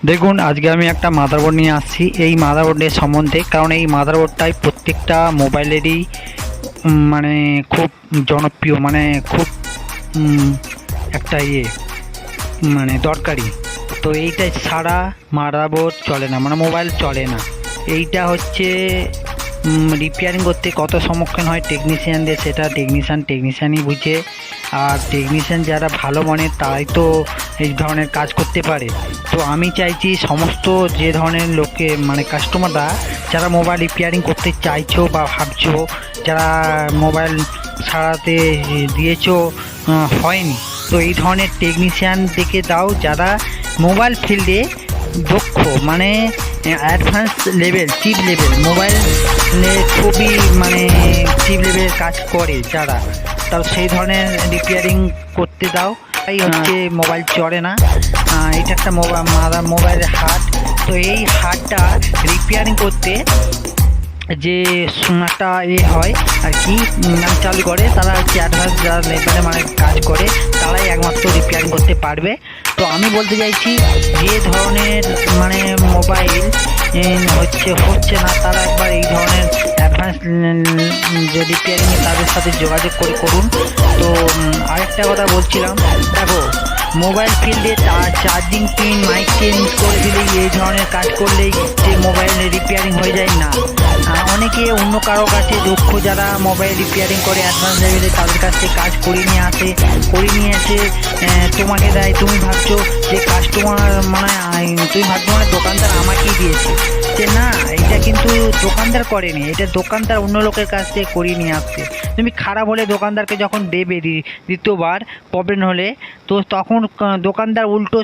দেখুন, আজকে আমি একটা মাদারবোর্ড নিয়ে আসছি এই মাদারবোর্ডের সম্বন্ধে, কারণ এই মাদারবোর্ডটাই প্রত্যেকটা মোবাইলেরই মানে খুব জনপ্রিয়, মানে খুব একটা মানে দরকারি। তো এইটা ছাড়া মাদারবোর্ড চলে না, মানে মোবাইল চলে না। এইটা হচ্ছে রিপেয়ারিং করতে কত সম্মুখীন হয় টেকনিশিয়ানদের, সেটা টেকনিশিয়ানই বুঝে। আর টেকনিশিয়ান যারা ভালো মানের তারাই তো এই ধরনের কাজ করতে পারে। তো আমি চাইছি সমস্ত যে ধরনের লোকে মানে কাস্টমাররা যারা মোবাইল রিপেয়ারিং করতে চাইছো বা ভাবছো, যারা মোবাইল সারাতে দিয়েছো হয়নি, তো এই ধরনের টেকনিশিয়ান দেখে দাও যারা মোবাইল ফিল্ডে দক্ষ, মানে advance level, cheap level mobile খুবই মানে চিপ লেভেলের কাজ করে যারা, তাও সেই ধরনের রিপেয়ারিং করতে দাও। এই হচ্ছে মোবাইল চলে না। এটা একটা মোবাইলের হাট। তো এই হাটটা রিপেয়ারিং করতে যে একটা হয় আর কি, চালু করে তারা হচ্ছে অ্যাডভান্স যারা লেভেলে মানে কাজ করে তারাই একমাত্র রিপেয়ারিং করতে পারবে। তো আমি বলতে চাইছি যে ধরনের মানে মোবাইল হচ্ছে না, তারা একবার এই ধরনের অ্যাডভান্স যে রিপেয়ারিং তাদের সাথে যোগাযোগ করে করুন। তো আরেকটা কথা বলছিলাম, দেখো মোবাইল ফিল্ডে চার্জিং পিন মাইক চেঞ্জ করে দিলেই এই ধরনের কাজ করলেই যে মোবাইল রিপেয়ারিং হয়ে যায় না। অনেকে অন্য কারো কাছে দক্ষ যারা মোবাইল রিপেয়ারিং করে অ্যাডভান্স লেভেলে তাদের কাছ থেকে কাজ করে নিয়ে এসে তোমাকে দেয়। তুমি ভাবছো যে কাস্টমার মানে তুমি ভাবছো মানে দোকানদার আমাকেই দিয়েছে, যে না, এটা কিন্তু দোকানদার করেনি, এটা দোকানদার অন্য লোকের কাছ থেকে করিয়ে নিয়ে আসছে। তুমি খারাপ হলে দোকানদারকে যখন দেবে দ্বিতীয়বার প্রবলেম হলে, তো তখন দোকানদার উল্টো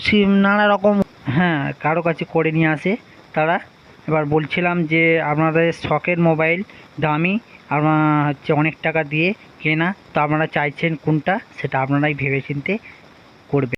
নানা রকম কারো কাছে করে নিয়ে আসে তারা। এবার বলছিলাম যে আপনাদের শখের মোবাইল দামি, আপনার হচ্ছে অনেক টাকা দিয়ে কেনা, তো আপনারা চাইছেন কোনটা সেটা আপনারাই ভেবেচিন্তে করবেন।